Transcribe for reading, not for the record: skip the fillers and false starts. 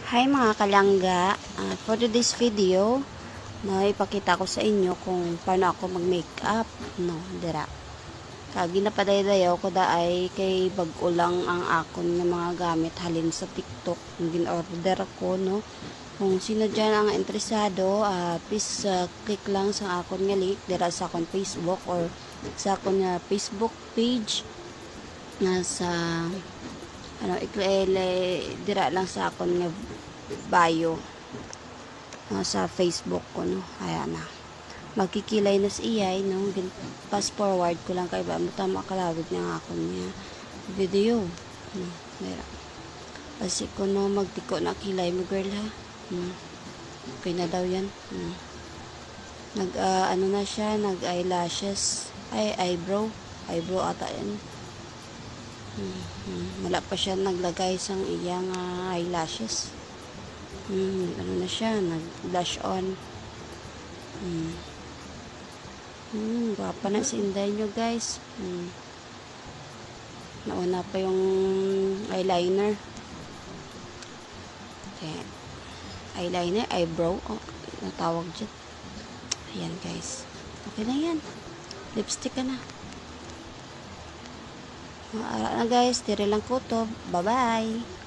Hi mga kalangga, for today's video, no, ipakita ko sa inyo kung paano ako mag-makeup, no, dira. Kagi na padaydayaw ko da ay kay bag-o lang ang akon ng mga gamit halin sa TikTok, gin-order ko, no. Kung sino dyan ang interesado, please click lang sa akon nga link dira sa akon Facebook or sa akon Facebook page na sa dira lang sa akon nga bio sa Facebook ko, no. Ayan na. Magkikilay na si iyay, no. Pass forward ko lang kay ba mo tama kalawig ng akon niya video, no. Dira. Kasi ko no magtiko na kilay mo girl ha. Okay na daw yan. Nag ano na siya, nag eyelashes, eyebrow ata yan. Wala pa siya naglagay sang iyang eyelashes. Ano na siya, nag blush on. Gwapa na si Inday nyo guys. Nauna pa yung eyeliner. Okay. Eyeliner, eyebrow, natawag dyan. Ayan guys, okay na yan, lipstick ka na. Ara na guys, tiri lang ko to. Bye bye.